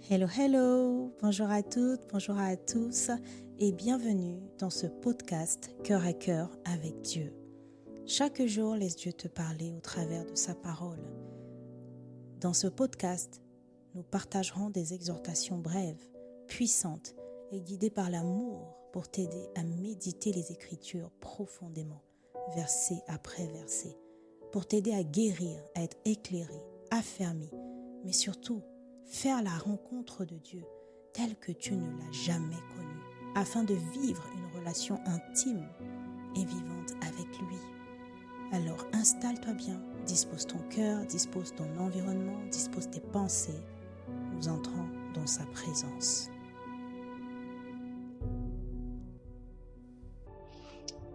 Hello, hello, bonjour à toutes, bonjour à tous et bienvenue dans ce podcast Cœur à cœur avec Dieu. Chaque jour, laisse Dieu te parler au travers de sa parole. Dans ce podcast, nous partagerons des exhortations brèves, puissantes et guidées par l'amour pour t'aider à méditer les Écritures profondément, verset après verset, pour t'aider à guérir, à être éclairé, affermi, mais surtout, faire la rencontre de Dieu telle que tu ne l'as jamais connu, afin de vivre une relation intime et vivante avec lui. Alors installe-toi bien, dispose ton cœur, dispose ton environnement, dispose tes pensées. Nous entrons dans sa présence.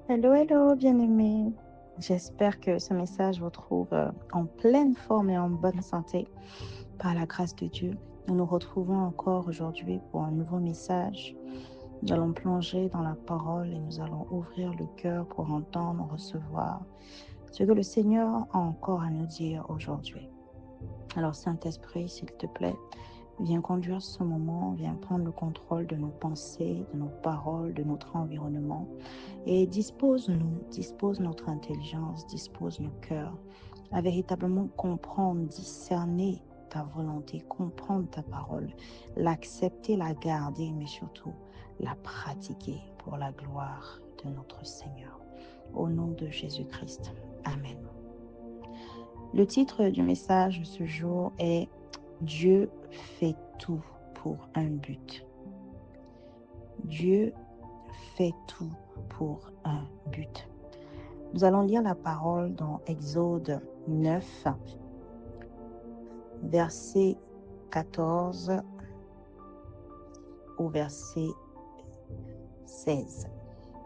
Hello, hello, bien-aimés. J'espère que ce message vous trouve en pleine forme et en bonne santé par la grâce de Dieu. Nous nous retrouvons encore aujourd'hui pour un nouveau message. Nous allons plonger dans la parole et nous allons ouvrir le cœur pour entendre, recevoir ce que le Seigneur a encore à nous dire aujourd'hui. Alors, Saint-Esprit, s'il te plaît, viens conduire ce moment, viens prendre le contrôle de nos pensées, de nos paroles, de notre environnement et dispose-nous, dispose notre intelligence, dispose nos cœurs à véritablement comprendre, discerner ta volonté, comprendre ta parole, l'accepter, la garder, mais surtout la pratiquer pour la gloire de notre Seigneur. Au nom de Jésus-Christ. Amen. Le titre du message ce jour est « Dieu fait tout pour un but ». Dieu fait tout pour un but. Nous allons lire la parole dans Exode 9, verset 14 au verset 16.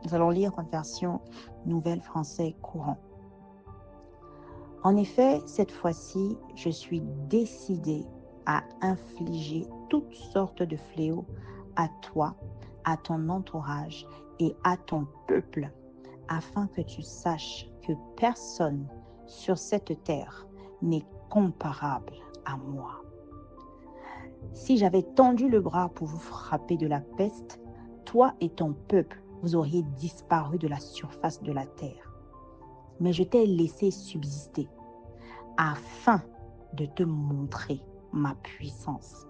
Nous allons lire en version Nouvelle Français courant. En effet, cette fois-ci, je suis décidé à infliger toutes sortes de fléaux à toi, à ton entourage et à ton peuple, afin que tu saches que personne sur cette terre n'est comparable à moi. Si j'avais tendu le bras pour vous frapper de la peste, toi et ton peuple, vous auriez disparu de la surface de la terre. Mais je t'ai laissé subsister afin de te montrer ma puissance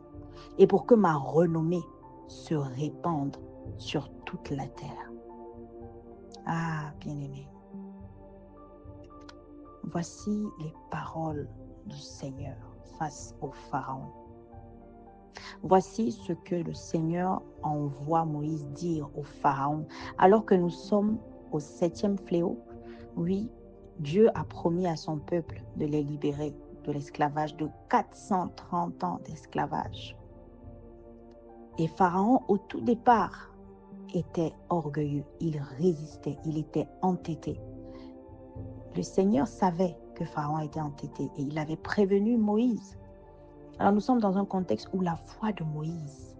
et pour que ma renommée se répande sur toute la terre. Ah, bien-aimé, voici les paroles du Seigneur face au Pharaon. Voici ce que le Seigneur envoie Moïse dire au Pharaon alors que nous sommes au 7e fléau. Oui, Dieu a promis à son peuple de les libérer de l'esclavage, de 430 ans d'esclavage. Et Pharaon, au tout départ, était orgueilleux, il résistait, il était entêté. Le Seigneur savait que Pharaon était entêté et il avait prévenu Moïse. Alors nous sommes dans un contexte où la foi de Moïse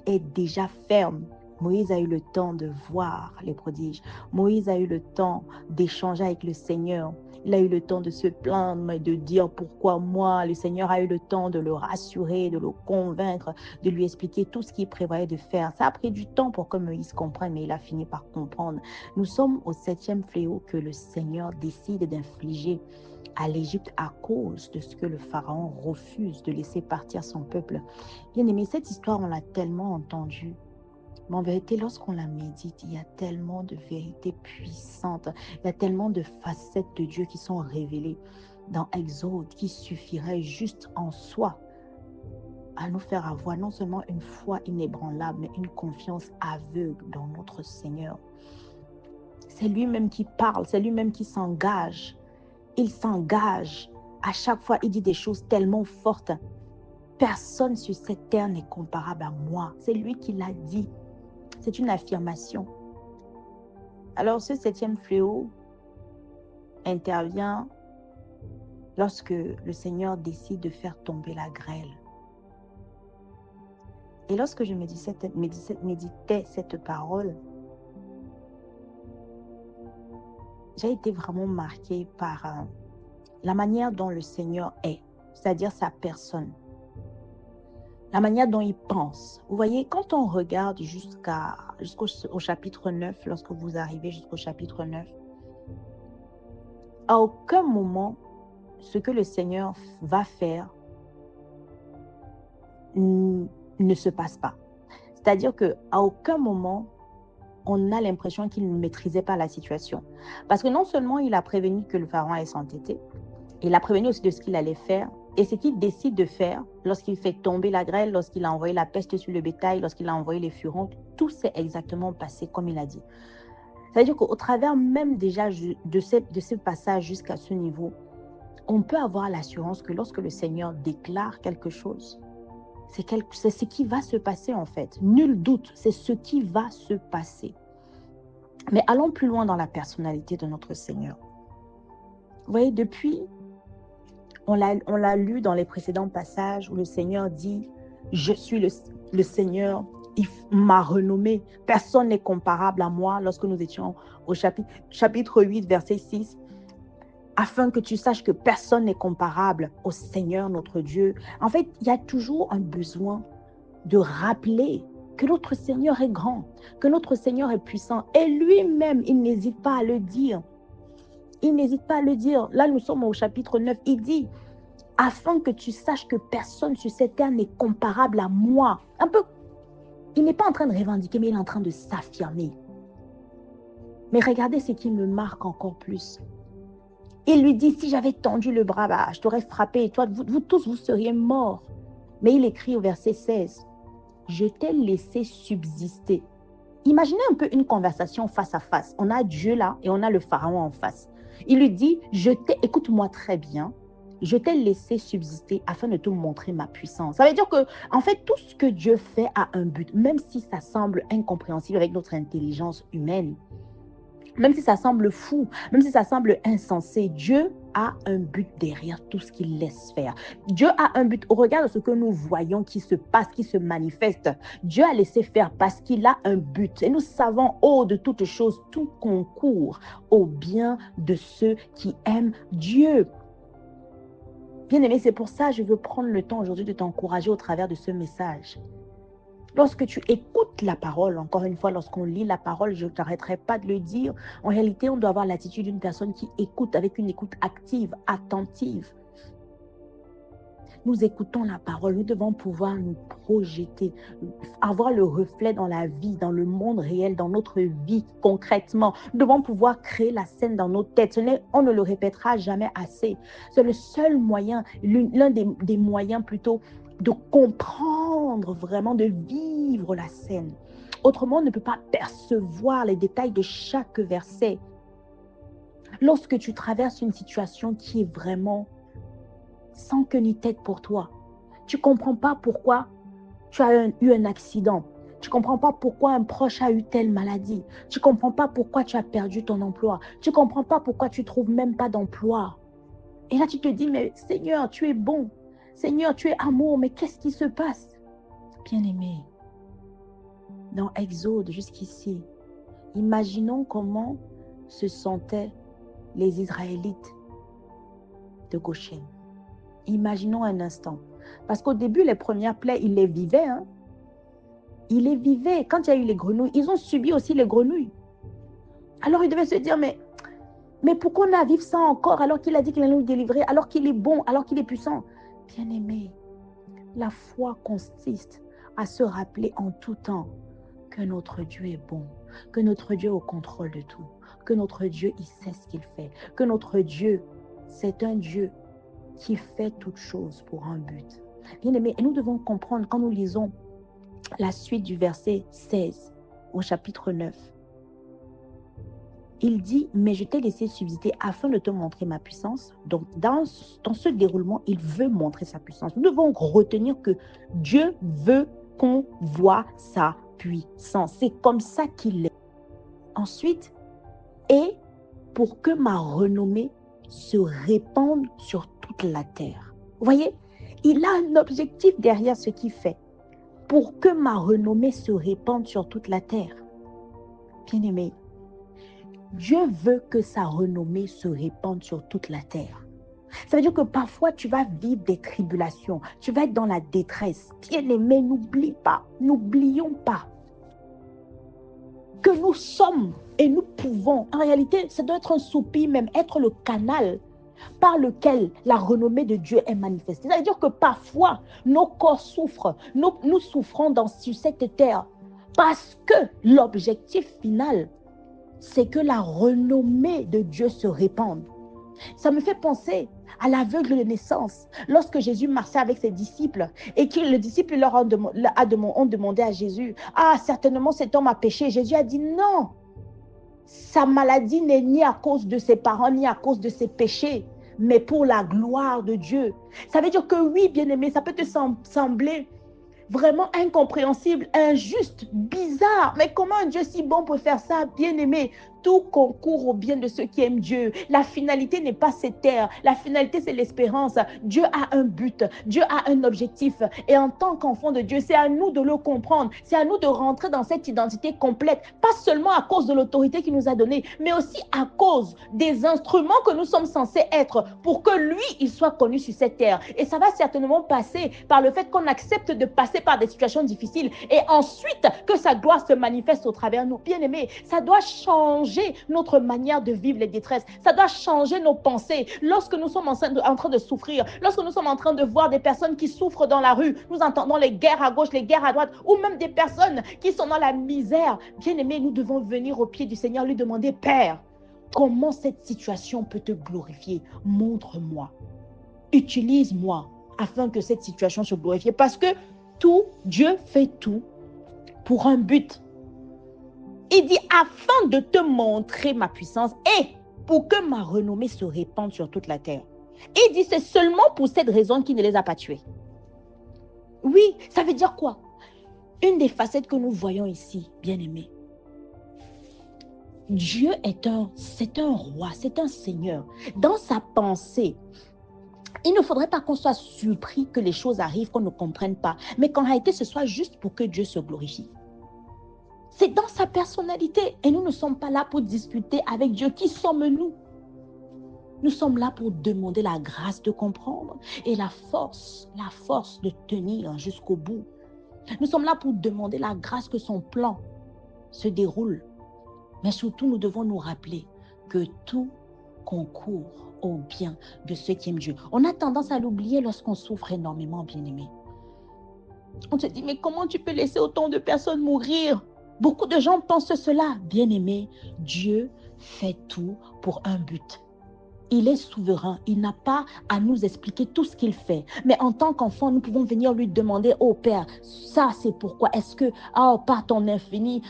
est déjà ferme. Moïse a eu le temps de voir les prodiges. Moïse a eu le temps d'échanger avec le Seigneur. Il a eu le temps de se plaindre et de dire pourquoi moi. Le Seigneur a eu le temps de le rassurer, de le convaincre, de lui expliquer tout ce qu'il prévoyait de faire. Ça a pris du temps pour que Moïse comprenne, mais il a fini par comprendre. Nous sommes au 7e fléau que le Seigneur décide d'infliger à l'Égypte à cause de ce que le Pharaon refuse de laisser partir son peuple. Bien aimé, cette histoire, on l'a tellement entendue. Mais en vérité, lorsqu'on la médite, il y a tellement de vérités puissantes, il y a tellement de facettes de Dieu qui sont révélées dans Exode qui suffiraient juste en soi à nous faire avoir non seulement une foi inébranlable, mais une confiance aveugle dans notre Seigneur. C'est lui-même qui parle, c'est lui-même qui s'engage. Il s'engage. À chaque fois, il dit des choses tellement fortes. Personne sur cette terre n'est comparable à moi. C'est lui qui l'a dit. C'est une affirmation. Alors, ce 7e fléau intervient lorsque le Seigneur décide de faire tomber la grêle. Et lorsque je méditais cette parole, j'ai été vraiment marquée par la manière dont le Seigneur est, c'est-à-dire sa personne. la manière dont il pense. Vous voyez, quand on regarde jusqu'au chapitre 9, lorsque vous arrivez jusqu'au chapitre 9, à aucun moment, ce que le Seigneur va faire ne se passe pas. C'est-à-dire qu'à aucun moment, on a l'impression qu'il ne maîtrisait pas la situation. Parce que non seulement il a prévenu que le pharaon allait s'entêter, il a prévenu aussi de ce qu'il allait faire. Et ce qu'il décide de faire, lorsqu'il fait tomber la grêle, lorsqu'il a envoyé la peste sur le bétail, lorsqu'il a envoyé les furons, tout s'est exactement passé comme il a dit. C'est-à-dire qu'au travers même déjà de ce passage jusqu'à ce niveau, on peut avoir l'assurance que lorsque le Seigneur déclare quelque chose, c'est ce qui va se passer en fait. Nul doute, c'est ce qui va se passer. Mais allons plus loin dans la personnalité de notre Seigneur. Vous voyez, depuis, on l'a lu dans les précédents passages où le Seigneur dit « Je suis le Seigneur, il m'a renommé. Personne n'est comparable à moi. » Lorsque nous étions au chapitre 8, verset 6, afin que tu saches que personne n'est comparable au Seigneur notre Dieu. En fait, il y a toujours un besoin de rappeler que notre Seigneur est grand, que notre Seigneur est puissant. Et lui-même, il n'hésite pas à le dire. Il n'hésite pas à le dire. Là, nous sommes au chapitre 9. Il dit, afin que tu saches que personne sur cette terre n'est comparable à moi. Un peu, il n'est pas en train de revendiquer, mais il est en train de s'affirmer. Mais regardez ce qui me marque encore plus. Il lui dit, si j'avais tendu le bras, je t'aurais frappé. Et toi, vous tous, vous seriez morts. Mais il écrit au verset 16, je t'ai laissé subsister. Imaginez un peu une conversation face à face. On a Dieu là et on a le pharaon en face. Il lui dit, écoute-moi très bien, je t'ai laissé subsister afin de te montrer ma puissance. Ça veut dire que, en fait, tout ce que Dieu fait a un but, même si ça semble incompréhensible avec notre intelligence humaine. Même si ça semble fou, même si ça semble insensé, Dieu a un but derrière tout ce qu'il laisse faire. Dieu a un but au regard de ce que nous voyons qui se passe, qui se manifeste. Dieu a laissé faire parce qu'il a un but. Et nous savons, de toutes choses, tout concourt au bien de ceux qui aiment Dieu. Bien-aimé, c'est pour ça que je veux prendre le temps aujourd'hui de t'encourager au travers de ce message. Lorsque tu écoutes la parole, encore une fois, lorsqu'on lit la parole, je ne t'arrêterai pas de le dire, en réalité, on doit avoir l'attitude d'une personne qui écoute avec une écoute active, attentive. Nous écoutons la parole, nous devons pouvoir nous projeter, avoir le reflet dans la vie, dans le monde réel, dans notre vie concrètement. Nous devons pouvoir créer la scène dans nos têtes. On ne le répétera jamais assez. C'est le seul moyen, l'un des moyens plutôt, de comprendre vraiment, de vivre la scène. Autrement, on ne peut pas percevoir les détails de chaque verset. Lorsque tu traverses une situation qui est vraiment sans queue ni tête pour toi, tu ne comprends pas pourquoi tu as eu un accident, tu ne comprends pas pourquoi un proche a eu telle maladie, tu ne comprends pas pourquoi tu as perdu ton emploi, tu ne comprends pas pourquoi tu ne trouves même pas d'emploi. Et là, tu te dis, mais Seigneur, tu es bon. Seigneur, tu es amour, mais qu'est-ce qui se passe? Bien-aimé, dans Exode jusqu'ici, imaginons comment se sentaient les Israélites de Goshen. Imaginons un instant. Parce qu'au début, les premières plaies, ils les vivaient. Ils les vivaient. Quand il y a eu les grenouilles, ils ont subi aussi les grenouilles. Alors, ils devaient se dire, mais pourquoi on a à vivre ça encore alors qu'il a dit qu'il allait nous délivrer, alors qu'il est bon, alors qu'il est puissant? Bien-aimé, la foi consiste à se rappeler en tout temps que notre Dieu est bon, que notre Dieu est au contrôle de tout, que notre Dieu, il sait ce qu'il fait, que notre Dieu, c'est un Dieu qui fait toutes choses pour un but. Bien-aimé, et nous devons comprendre quand nous lisons la suite du verset 16 au chapitre 9. Il dit, mais je t'ai laissé subsister afin de te montrer ma puissance. Donc, dans ce déroulement, il veut montrer sa puissance. Nous devons retenir que Dieu veut qu'on voit sa puissance. C'est comme ça qu'il est. Ensuite, et pour que ma renommée se répande sur toute la terre. Vous voyez, il a un objectif derrière ce qu'il fait. Pour que ma renommée se répande sur toute la terre. Bien-aimé, Dieu veut que sa renommée se répande sur toute la terre. Ça veut dire que parfois, tu vas vivre des tribulations. Tu vas être dans la détresse. Bien-aimé, n'oublions pas que nous sommes et nous pouvons. En réalité, ça doit être un soupir même, être le canal par lequel la renommée de Dieu est manifestée. Ça veut dire que parfois, nos corps souffrent, nous souffrons sur cette terre parce que l'objectif final, c'est que la renommée de Dieu se répande. Ça me fait penser à l'aveugle de naissance. Lorsque Jésus marchait avec ses disciples et que les disciples ont demandé à Jésus, « Ah, certainement cet homme a péché. » Jésus a dit, « Non, sa maladie n'est ni à cause de ses parents, ni à cause de ses péchés, mais pour la gloire de Dieu. » Ça veut dire que oui, bien-aimé, ça peut te sembler vraiment incompréhensible, injuste, bizarre. Mais comment un Dieu si bon peut faire ça, bien-aimé? Tout concourt au bien de ceux qui aiment Dieu. La finalité n'est pas cette terre. La finalité, c'est l'espérance. Dieu a un but. Dieu a un objectif. Et en tant qu'enfant de Dieu, c'est à nous de le comprendre. C'est à nous de rentrer dans cette identité complète. Pas seulement à cause de l'autorité qu'il nous a donnée, mais aussi à cause des instruments que nous sommes censés être pour que lui, il soit connu sur cette terre. Et ça va certainement passer par le fait qu'on accepte de passer par des situations difficiles et ensuite que sa gloire se manifeste au travers de nous. Bien-aimés, ça doit changer notre manière de vivre les détresses. Ça doit changer nos pensées. Lorsque nous sommes en train de souffrir, lorsque nous sommes en train de voir des personnes qui souffrent dans la rue, nous entendons les guerres à gauche, les guerres à droite, ou même des personnes qui sont dans la misère. Bien-aimés, nous devons venir au pied du Seigneur, lui demander, Père, comment cette situation peut te glorifier? Montre-moi. Utilise-moi afin que cette situation se glorifie. Parce que Dieu fait tout pour un but. Il dit, afin de te montrer ma puissance et pour que ma renommée se répande sur toute la terre. Il dit, c'est seulement pour cette raison qu'il ne les a pas tués. Oui, ça veut dire quoi? Une des facettes que nous voyons ici, bien-aimés, Dieu c'est un roi, c'est un seigneur. Dans sa pensée, il ne faudrait pas qu'on soit surpris que les choses arrivent, qu'on ne comprenne pas, mais qu'en réalité, ce soit juste pour que Dieu se glorifie. C'est dans sa personnalité. Et nous ne sommes pas là pour discuter avec Dieu. Qui sommes-nous? Nous sommes là pour demander la grâce de comprendre et la force de tenir jusqu'au bout. Nous sommes là pour demander la grâce que son plan se déroule. Mais surtout, nous devons nous rappeler que tout concourt au bien de ceux qui aiment Dieu. On a tendance à l'oublier lorsqu'on souffre énormément, bien-aimé. On se dit, mais comment tu peux laisser autant de personnes mourir? Beaucoup de gens pensent cela. Bien-aimé, Dieu fait tout pour un but. Il est souverain. Il n'a pas à nous expliquer tout ce qu'il fait. Mais en tant qu'enfant, nous pouvons venir lui demander, oh Père, ça c'est pourquoi. Est-ce que, par ton infini,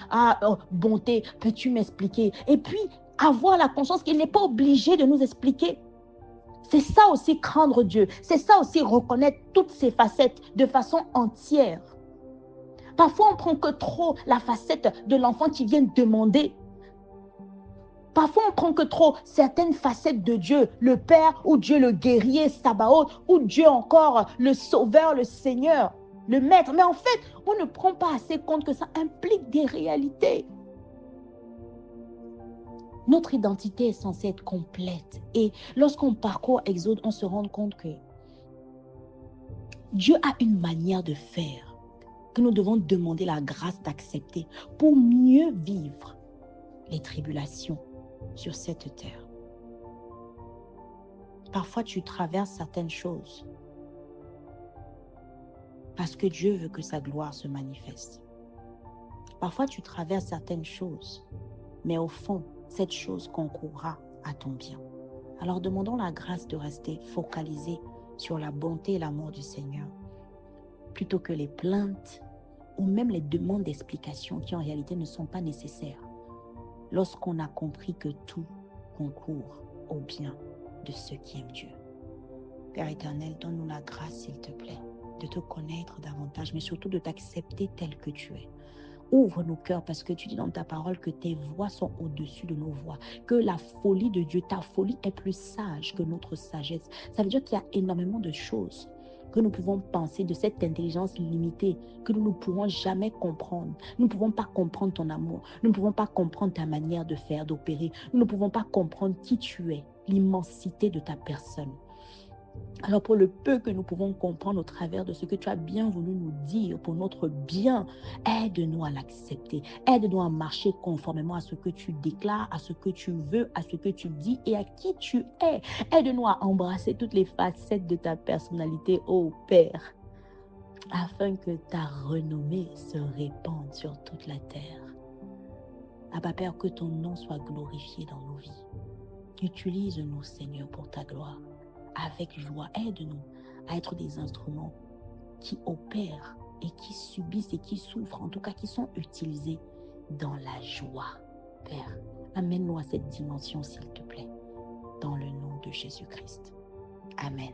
bonté, peux-tu m'expliquer? Et puis, avoir la conscience qu'il n'est pas obligé de nous expliquer. C'est ça aussi craindre Dieu. C'est ça aussi reconnaître toutes ses facettes de façon entière. Parfois, on prend que trop la facette de l'enfant qui vient demander. Parfois, on prend que trop certaines facettes de Dieu, le Père ou Dieu le guerrier, Sabaoth, ou Dieu encore le Sauveur, le Seigneur, le Maître. Mais en fait, on ne prend pas assez compte que ça implique des réalités. Notre identité est censée être complète. Et lorsqu'on parcourt Exode, on se rend compte que Dieu a une manière de faire que nous devons demander la grâce d'accepter pour mieux vivre les tribulations sur cette terre. Parfois, tu traverses certaines choses parce que Dieu veut que sa gloire se manifeste. Parfois, tu traverses certaines choses, mais au fond, cette chose concourra à ton bien. Alors, demandons la grâce de rester focalisés sur la bonté et l'amour du Seigneur, plutôt que les plaintes ou même les demandes d'explication qui en réalité ne sont pas nécessaires, lorsqu'on a compris que tout concourt au bien de ceux qui aiment Dieu. Père éternel, donne-nous la grâce, s'il te plaît, de te connaître davantage, mais surtout de t'accepter tel que tu es. Ouvre nos cœurs parce que tu dis dans ta parole que tes voix sont au-dessus de nos voix, que la folie de Dieu, ta folie est plus sage que notre sagesse. Ça veut dire qu'il y a énormément de choses que nous pouvons penser de cette intelligence limitée que nous ne pourrons jamais comprendre. Nous ne pouvons pas comprendre ton amour. Nous ne pouvons pas comprendre ta manière de faire, d'opérer. Nous ne pouvons pas comprendre qui tu es, l'immensité de ta personne. Alors pour le peu que nous pouvons comprendre au travers de ce que tu as bien voulu nous dire pour notre bien, aide-nous à l'accepter. Aide-nous à marcher conformément à ce que tu déclares, à ce que tu veux, à ce que tu dis et à qui tu es. Aide-nous à embrasser toutes les facettes de ta personnalité, ô Père, afin que ta renommée se répande sur toute la terre. Abba Père, que ton nom soit glorifié dans nos vies. Utilise-nous, Seigneur, pour ta gloire. Avec joie, aide-nous à être des instruments qui opèrent et qui subissent et qui souffrent, en tout cas qui sont utilisés dans la joie. Père, amène-nous à cette dimension, s'il te plaît, dans le nom de Jésus-Christ. Amen.